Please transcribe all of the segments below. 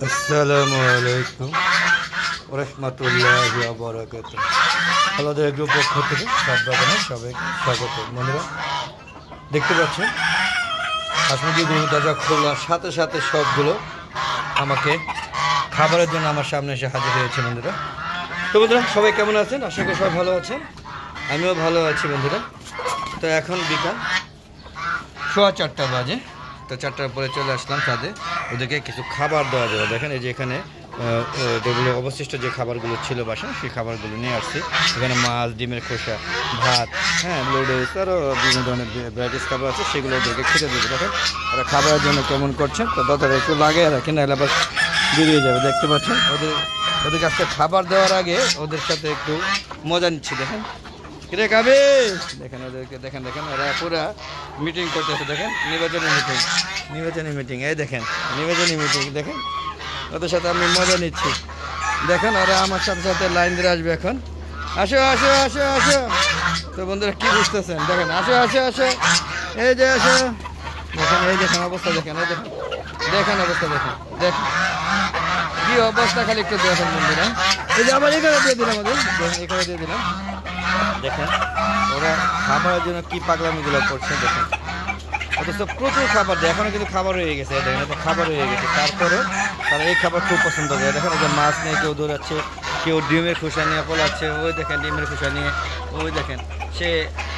আসসালামু আলাইকুম রাহমাতুল্লাহি ওয়া বারাকাতুহু। আমাদের গ্রুপ পক্ষ থেকে সব বাগানে সবাইকে স্বাগত। বন্ধুরা দেখতে পাচ্ছেন হাসমুরগিগুলো দরজা খোলার সাথে সাথে সবগুলো আমাকে খাবারের জন্য আমার সামনে এসে হাজির হয়েছে। বন্ধুরা তো বন্ধুরা সবাই কেমন আছেন? আশা করি সবাই ভালো আছেন, আমিও ভালো আছি। বন্ধুরা তো এখন বিকাল 4:15 বাজে। তো 4টার পরে চলে আসলাম ছাদে, ওদেরকে কিছু খাবার দেওয়া যাবে। দেখেন এই যে এখানে যেগুলো অবশিষ্ট যে খাবারগুলো ছিল বাসা, সেই খাবারগুলো নিয়ে আসছি। এখানে মাছ, ডিমের খোসা, ভাত, লুডুস, আরও বিভিন্ন ধরনের ভ্যারাইটিস খাবার আছে, সেগুলো ওদেরকে খেতে দেবে। দেখেন ওরা খাবারের জন্য কেমন করছে, তো দাদারা একটু লাগিয়ে রাখেন, নাহলে আবার বেরিয়ে যাবে। দেখতে পাচ্ছেন ওদেরকে আজকে খাবার দেওয়ার আগে ওদের সাথে একটু মজা নিচ্ছি। দেখেন কিরে খাবে, দেখেন ওদেরকে দেখেন ওরা পুরা মিটিং করতেছে। দেখেন নির্বাচনী মিটিং, এই দেখেন নির্বাচনী মিটিং। দেখেন ওদের সাথে আমি মজা নিচ্ছি। দেখেন ওরা আমার সাথে সাথে লাইন দিয়ে আসবে এখন। আসো আসো আসো আসো। তো বন্ধুরা কি বুঝতেছেন? দেখেন আসো আসো আসো, এই যে আসো। দেখেন এই দেখেন অবস্থা, দেখেন এই দেখেন অবস্থা, দেখেন কি অবস্থা, খালি একটু দেখেন বন্ধুরা। এই যে আবার এখানে দিয়ে দিলাম, এখানে দিয়ে দিলাম। দেখেন ওরা খাবারের জন্য কি পাগলামিগুলো করছে। দেখেন অথচ প্রচুর খাবার দেয়, এখনো কিন্তু খাবার হয়ে গেছে। দেখেন এত খাবার হয়ে গেছে, তারপরে তারা এই খাবার খুব পছন্দ করে। দেখেন এই যে মাছ নিয়ে কেউ দৌড়াচ্ছে, কেউ ডিমের খোসা নিয়ে পলাচ্ছে। ওই দেখেন ডিমের খোসা নিয়ে, ওই দেখেন সে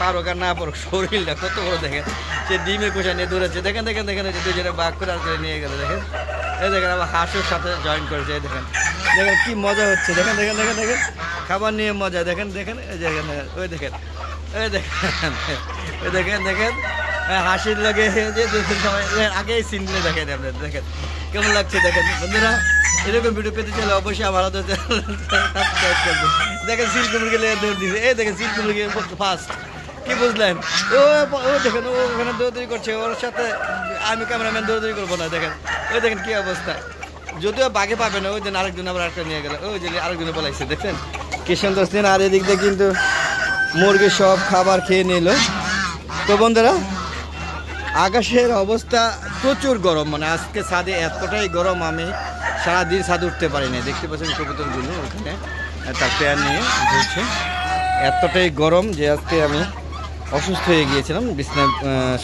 পারুক আর না পারুক, শরীরটা কত বড়। দেখেন সে ডিমের খোসা নিয়ে দৌড়াচ্ছে। দেখেন দেখেন দেখেন ওই যে দুজনে বাঘ করে আর করে নিয়ে গেল। দেখেন এই দেখেন আবার হাঁসের সাথে জয়েন করেছে। এই দেখেন দেখেন কি মজা হচ্ছে। দেখেন দেখেন দেখেন দেখেন খাবার নিয়ে মজা। দেখেন দেখেন এই দেখেন ওই দেখেন ওই দেখেন ওই দেখেন দেখেন হাসির লাগে যে সবাই আগেই সিনগুলো দেখেন আপনার। দেখেন কেমন লাগছে। দেখেন বন্ধুরা এরকম ভিডিও পেতে চাইলে অবশ্যই আমার হাতে সাবস্ক্রাইব করবেন। দেখেন সিল্ক মুরগি লেয়ার দৌড় দিচ্ছে। এই দেখেন সিল্ক মুরগি ফার্স্ট, কি বুঝলেন? ও দেখেন ও ওখানে দৌড়দৌড়ি করছে, ওর সাথে আমি ক্যামেরাম্যান দৌড়দৌড়ি করবো না। দেখেন ওই দেখেন কি অবস্থা। যদিও বাঘে পাবে না, ওই দিন আরেকজন আবার আরেকটা নিয়ে গেল, ওই যে আরেকজনে বলাইছে। দেখছেন কি সুন্দর সিন। আর এদিক দিয়ে কিন্তু মুরগি সব খাবার খেয়ে নিল। তো বন্ধুরা আকাশের অবস্থা প্রচুর গরম, মানে আজকে ছাদে এতটাই গরম, আমি সারাদিন ছাদে উঠতে পারি না। দেখতে পাচ্ছেন কবুতরগুলো ওখানে তার পেয়ার নিয়ে ঘুরছে। এতটাই গরম যে আজকে আমি অসুস্থ হয়ে গিয়েছিলাম, বিছানায়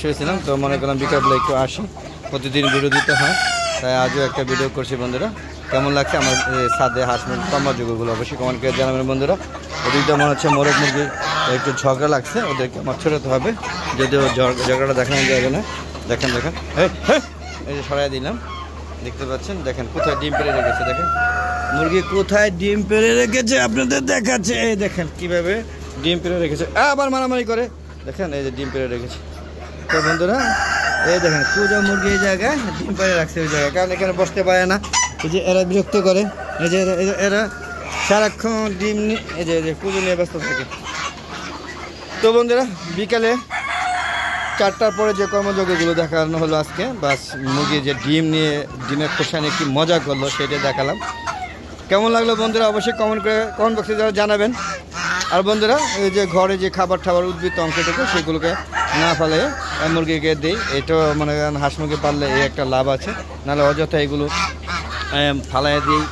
শুয়েছিলাম। তো মনে করলাম বিকালবেলা একটু আসি, প্রতিদিন ভিডিও দিতে হয়, তাই আজও একটা ভিডিও করছি। বন্ধুরা কেমন লাগছে আমার ছাদে হাঁস মুরগি কম্বার যুগগুলো অবশ্যই কমেন্ট করে জানাবেন। বন্ধুরা ওদিকটা মনে হচ্ছে মোরগ মুরগি একটু ঝগড়া লাগছে, ওদেরকে আমার ছড়াতে হবে, যদিও ঝগড়াটা দেখানো যাবে না। দেখেন দেখেন এই যে সরাই দিলাম, দেখতে পাচ্ছেন। দেখেন কোথায় ডিম পেড়ে রেখেছে, দেখেন মুরগি কোথায় ডিম পেড়ে রেখেছে আপনাদের দেখাচ্ছে। এই দেখেন কীভাবে ডিম পেড়ে রেখেছে, আবার মারামারি করে। দেখেন এই যে ডিম পেড়ে রেখেছে। তো বন্ধুরা এই দেখেন কুজা মুরগি এই জায়গায় ডিম পেড়ে রাখছে ওই জায়গায়, কারণ এখানে বসতে পারে না। এই যে এরা বিরক্ত করে, এই যে এরা সারাক্ষণ ডিম এই যে কুজো নিয়ে ব্যস্ত থাকে। তো বন্ধুরা বিকালে 4টার পরে যে কর্মযোগ্যগুলো দেখানো হলো আজকে, বাস মুরগি যে ডিমের খোসা নিয়ে কি মজা করলো সেটা দেখালাম। কেমন লাগলো বন্ধুরা অবশ্যই কমেন্ট বক্সে জানাবেন। আর বন্ধুরা এই যে ঘরে যে খাবার উদ্বৃত্ত অংশটুকু সেগুলোকে না ফেলে মুরগিকে দিই, এটাও মনে করেন হাঁস মুরগি পাললে এই একটা লাভ আছে। নাহলে অযথা এগুলো ফালাই দিই,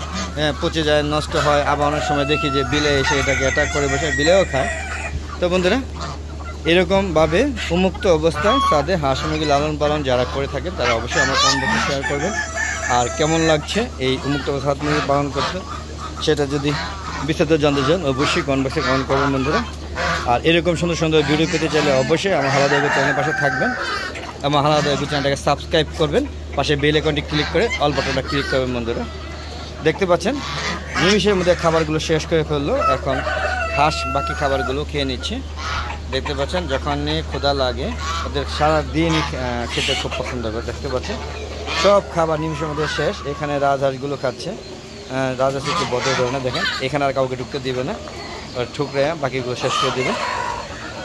পচে যায়, নষ্ট হয়। আবার অনেক সময় দেখি যে বিলে এসে এটাকে অ্যাটাক করে বসে বিলেও খায়। তো বন্ধুরা এরকমভাবে উন্মুক্ত অবস্থায় ছাদে হাঁস মুরগি লালন পালন যারা করে থাকে তারা অবশ্যই আমার কমেন্ট বক্সে শেয়ার করবেন। আর কেমন লাগছে এই উন্মুক্ত হাঁস মুরগি পালন করতে, সেটা যদি বিস্তারিত জানতে চান অবশ্যই কমেন্ট বক্সে কমেন্ট করবেন বন্ধুরা। আর এরকম সুন্দর সুন্দর ভিডিও পেতে চাইলে অবশ্যই আমার হালাদা এগো চ্যানেলের পাশে থাকবেন, আমার হালাদা এগো চ্যানেলটাকে সাবস্ক্রাইব করবেন, পাশে বেল আইকনটি ক্লিক করে অল বাটনটা ক্লিক করবেন। বন্ধুরা দেখতে পাচ্ছেন নিমিষের মধ্যে খাবারগুলো শেষ করে ফেললো। এখন হাঁস বাকি খাবারগুলো খেয়ে নিচ্ছে। দেখতে পাচ্ছেন যখন ক্ষুধা লাগে ওদের সারাদিন খেতে খুব পছন্দ করে। দেখতে পাচ্ছেন সব খাবার নিমিষের মধ্যে শেষ। এখানে রাজহাঁসগুলো খাচ্ছে, রাজহাঁস একটু বদল করে না। দেখেন এখানে আর কাউকে ঢুকতে দিবে না, ঠুকরে বাকিগুলো শেষ করে দেবে,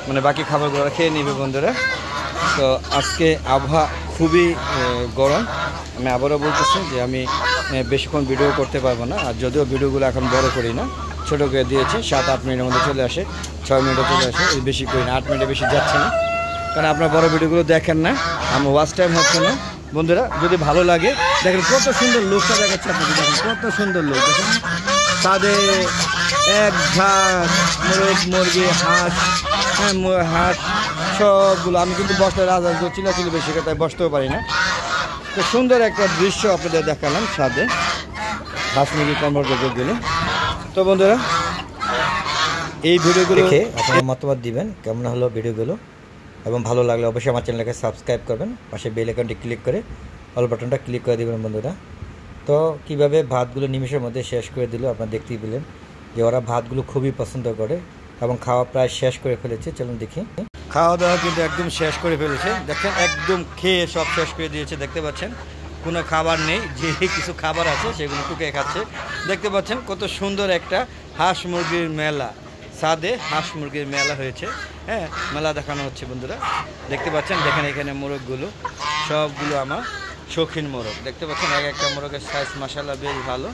মানে বাকি খাবারগুলো খেয়ে নেবে বন্ধুরা। তো আজকে আবহাওয়া খুবই গরম। আমি আবারও বলতেছি যে আমি বেশিক্ষণ ভিডিও করতে পারবো না, আর যদিও ভিডিওগুলো এখন বড় করি না, ছোটো করে দিয়েছি, 7-8 মিনিটের মধ্যে চলে আসে, 6 মিনিটে চলে আসে, বেশি করি না, 8 মিনিটে বেশি যাচ্ছে না, কারণ আপনার বড় ভিডিওগুলো দেখেন না, আমার ওয়াচ টাইম হচ্ছে না। বন্ধুরা যদি ভালো লাগে দেখেন কত সুন্দর লোকটা দেখাচ্ছে আপনাকে, দেখেন কত সুন্দর লোক, দেখেন ছাদে এক ঝাঁক মোরগ মুরগি হাঁস, হ্যাঁ হাঁস সবগুলো। আমি কিন্তু বসতে রাজা চিলাচিলি বেশি তাই বসতেও পারি না। তো সুন্দর একটা দৃশ্য আপনাদের দেখালাম ছাদে হাঁস মুরগি কর্মযোগ্যগুলো। তো বন্ধুরা এই ভিডিওগুলো দেখে আপনারা মতামত দিবেন কেমন হলো ভিডিওগুলো, এবং ভালো লাগলে অবশ্যই আমার চ্যানেলকে সাবস্ক্রাইব করবেন, পাশে বেল আইকনটি ক্লিক করে অল বাটনটা ক্লিক করে দেবেন বন্ধুরা। তো কিভাবে ভাতগুলো নিমিষের মধ্যে শেষ করে দিল আপনারা দেখতেই পেলেন যে ওরা ভাতগুলো খুবই পছন্দ করে এবং খাওয়া প্রায় শেষ করে ফেলেছে। চলুন দেখি। খাওয়া দাওয়া কিন্তু একদম শেষ করে ফেলেছে, দেখেন একদম খেয়ে সব শেষ করে দিয়েছে। দেখতে পাচ্ছেন কোনো খাবার নেই, যে কিছু খাবার আছে সেগুলো টুকে খাচ্ছে। দেখতে পাচ্ছেন কত সুন্দর একটা হাঁস মুরগির মেলা, ছাদে হাঁস মুরগির মেলা হয়েছে, হ্যাঁ মেলা দেখানো হচ্ছে বন্ধুরা। দেখতে পাচ্ছেন দেখেন এখানে মোরগগুলো সবগুলো আমার শৌখিন মোরগ। দেখতে পাচ্ছেন এক একটা মোরগের সাইজ মাশাআল্লাহ বেশ ভালো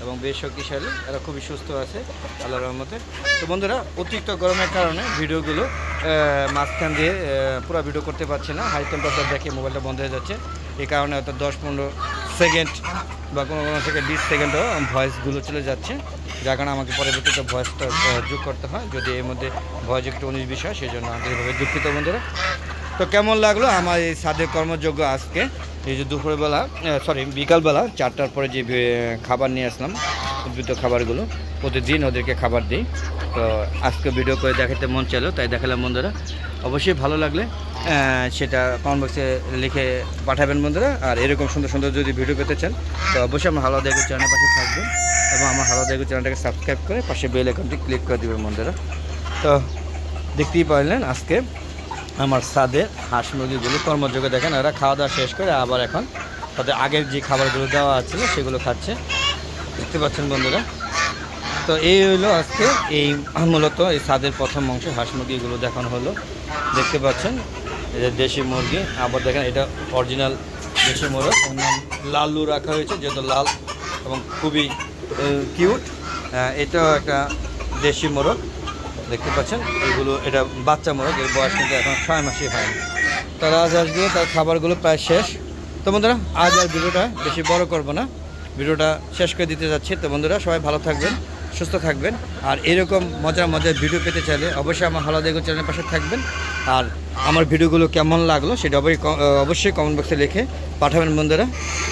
এবং বেশ শক্তিশালী, এরা খুবই সুস্থ আছে আল্লাহর রহমতে। তো বন্ধুরা অতিরিক্ত গরমের কারণে ভিডিওগুলো মাঝখান দিয়ে পুরো ভিডিও করতে পারছি না, হাই টেম্পারেচার দেখে মোবাইলটা বন্ধ হয়ে যাচ্ছে। এই কারণে হয়তো 10-15 সেকেন্ড বা কোনো থেকে 20 সেকেন্ডও ভয়েসগুলো চলে যাচ্ছে, যার কারণে আমাকে পরবর্তীতে ভয়েসটা যোগ করতে হয়। যদি এর মধ্যে ভয়েস একটু 19 বিষয় সেই জন্য আন্তরিকভাবে দুঃখিত বন্ধুরা। তো কেমন লাগলো আমার এই ছাদের কর্মযোগ্য আজকে, এই যে দুপুরবেলা বিকালবেলা 4টার পরে যে খাবার নিয়ে আসলাম, উদ্ভিদ খাবারগুলো প্রতিদিন ওদেরকে খাবার দিই। তো আজকে ভিডিও করে দেখাতে মন চাইলো তাই দেখালাম বন্ধুরা। অবশ্যই ভালো লাগলে সেটা কমেন্ট বক্সে লিখে পাঠাবেন বন্ধুরা। আর এরকম সুন্দর সুন্দর যদি ভিডিও পেতে চান তো অবশ্যই আমার হালাদা এগো চ্যানেলের পাশে থাকবেন এবং আমার হালাদা এগো চ্যানেলটাকে সাবস্ক্রাইব করে পাশে বেল আইকনটি ক্লিক করে দেবেন বন্ধুরা। তো দেখতেই পারলেন আজকে আমার ছাদে হাঁস মুরগিগুলো কর্মযোগ্য, দেখেন এরা খাওয়া দাওয়া শেষ করে আবার এখন তাদের আগের যে খাবারগুলো দেওয়া আছে সেগুলো খাচ্ছে, দেখতে পাচ্ছেন বন্ধুরা। তো এই হলো আজকে এই মূলত এই ছাদের প্রথম অংশ হাঁস মুরগিগুলো দেখানো হলো। দেখতে পাচ্ছেন এটা দেশি মুরগি, আবার দেখেন এটা অরিজিনাল দেশি মোরগ, লালু রাখা হয়েছে যেহেতু লাল এবং খুবই কিউট। এটাও একটা দেশি মোরগ, দেখতে পাচ্ছেন এগুলো এটা বাচ্চা মোরগ, এর বয়স কিন্তু এখন 6 মাসই হয়নি। তার রাজহাঁসগুলো তার খাবারগুলো প্রায় শেষ। তো বন্ধুরা আজ আর ভিডিওটা বেশি বড় করব না, ভিডিওটা শেষ করে দিতে যাচ্ছি। তো বন্ধুরা সবাই ভালো থাকবেন, সুস্থ থাকবেন, আর এরকম মজার মজার ভিডিও পেতে চাইলে অবশ্যই আমার হালাদা এগো চ্যানেলের পাশে থাকবেন। আর আমার ভিডিওগুলো কেমন লাগলো সেটা অবশ্যই কমেন্ট বক্সে লিখে পাঠাবেন বন্ধুরা।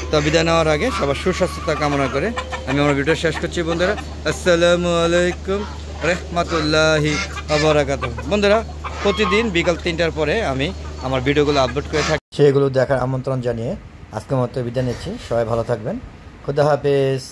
তো বিদায় নেওয়ার আগে সবার সুস্বাস্থ্যতা কামনা করে আমি আমার ভিডিও শেষ করছি বন্ধুরা। আসসালামু আলাইকুম রহমতুল্লাহি ওয়া বারাকাতুহু। বন্ধুরা প্রতিদিন বিকাল 3টার পরে আমি আমার ভিডিওগুলো আপলোড করে থাকি, সেগুলো দেখার আমন্ত্রণ জানিয়ে আজকের মতো বিদায় নিচ্ছি। সবাই ভালো থাকবেন, খুদা হাফেজ।